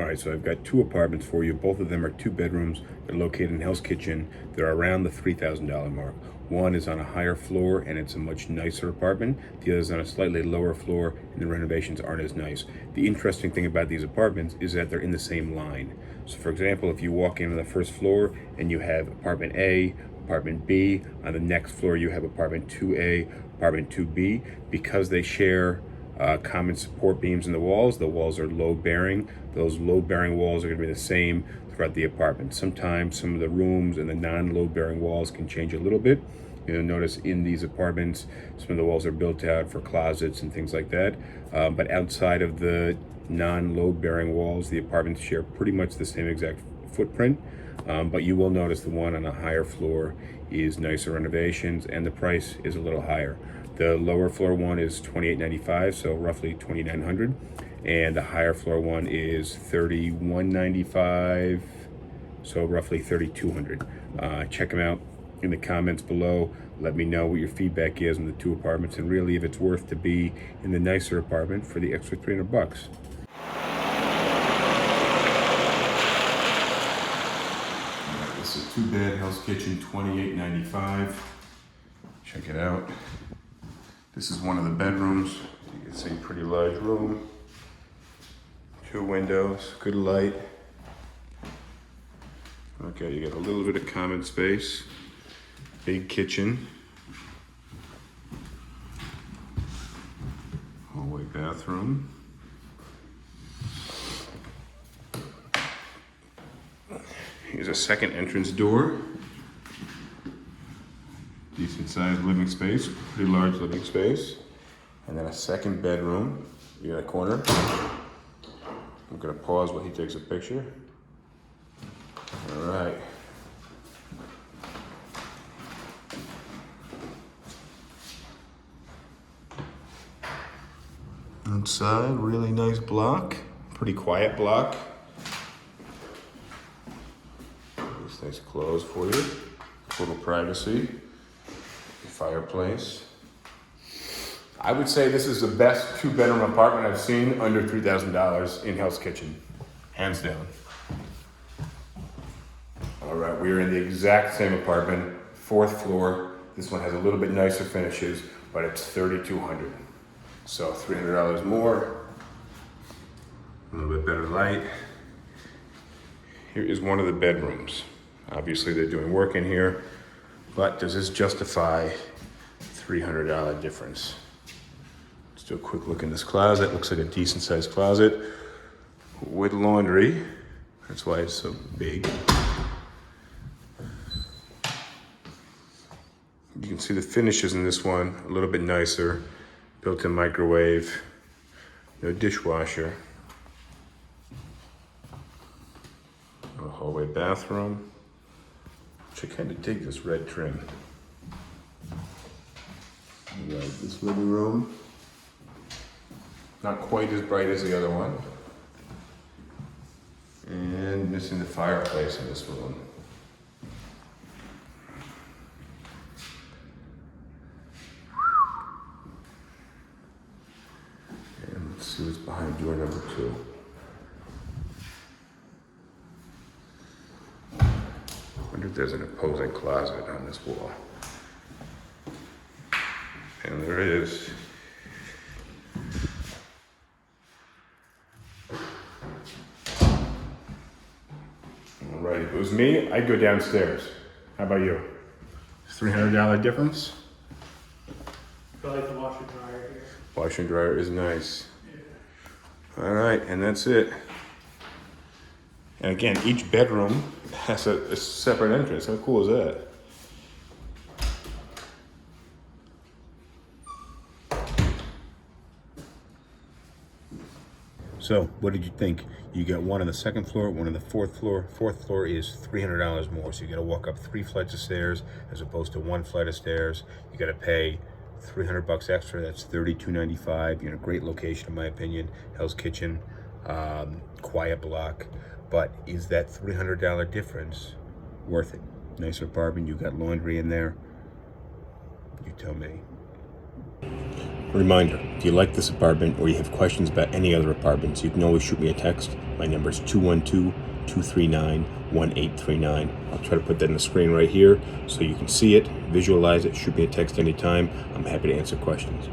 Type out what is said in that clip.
All right, so I've got two apartments for you. Both of them are two bedrooms. They're located in Hell's Kitchen. They're around the $3,000 mark. One is on a higher floor and it's a much nicer apartment. The other is on a slightly lower floor and the renovations aren't as nice. The interesting thing about these apartments is that they're in the same line. So for example, if you walk in on the first floor and you have apartment A, apartment B, on the next floor you have apartment 2A, apartment 2B, because they share common support beams in the walls are load bearing. Those load bearing walls are going to be the same throughout the apartment. Sometimes some of the rooms and the non-load bearing walls can change a little bit. You'll notice in these apartments, some of the walls are built out for closets and things like that. But outside of the non-load bearing walls, the apartments share pretty much the same exact footprint. But you will notice the one on a higher floor is nicer renovations and the price is a little higher. The lower floor one is $28.95, so roughly $2,900, and the higher floor one is $31.95, so roughly $3,200. Check them out in the comments below. Let me know what your feedback is on the two apartments and really if it's worth to be in the nicer apartment for the extra $300. This is a 2-bed Hell's Kitchen, $28.95. Check it out. This is one of the bedrooms. You can see pretty large room. 2 windows, good light. Okay, you got a little bit of common space. Big kitchen. Hallway bathroom. Here's a second entrance door. Decent sized living space, pretty large living space. And then a second bedroom in a corner. I'm gonna pause while he takes a picture. All right. Outside, really nice block. Pretty quiet block. This nice clothes for you. Total privacy. Fireplace. I would say this is the best 2-bedroom apartment I've seen under $3,000 in Hell's Kitchen, hands down. All right, we are in the exact same apartment, 4th floor. This one has a little bit nicer finishes, but it's $3,200. So $300 more, a little bit better light. Here is one of the bedrooms. Obviously they're doing work in here, but does this justify $300 difference? Let's do a quick look in this closet. Looks like a decent sized closet with laundry. That's why it's so big. You can see the finishes in this one, a little bit nicer. Built-in microwave, no dishwasher. A hallway bathroom, which I kind of dig this red trim. Right, this living room, not quite as bright as the other one. And missing the fireplace in this one. And let's see what's behind door number 2. I wonder if there's an opposing closet on this wall. And there is. All right, if it was me, I'd go downstairs. How about you? $300 difference? I like the washer dryer here. Washer and dryer is nice. Yeah. All right, and that's it. And again, each bedroom has a separate entrance. How cool is that? So, what did you think? You got one on the 2nd floor, one on the 4th floor. 4th floor is $300 more, so you gotta walk up 3 flights of stairs as opposed to 1 flight of stairs. You gotta pay $300 extra, that's $32.95. You're in a great location in my opinion. Hell's Kitchen, quiet block. But is that $300 difference worth it? Nicer apartment, you got laundry in there. You tell me. Reminder, if you like this apartment or you have questions about any other apartments, you can always shoot me a text. My number is 212-239-1839. I'll try to put that on the screen right here so you can see it, visualize it, shoot me a text anytime. I'm happy to answer questions.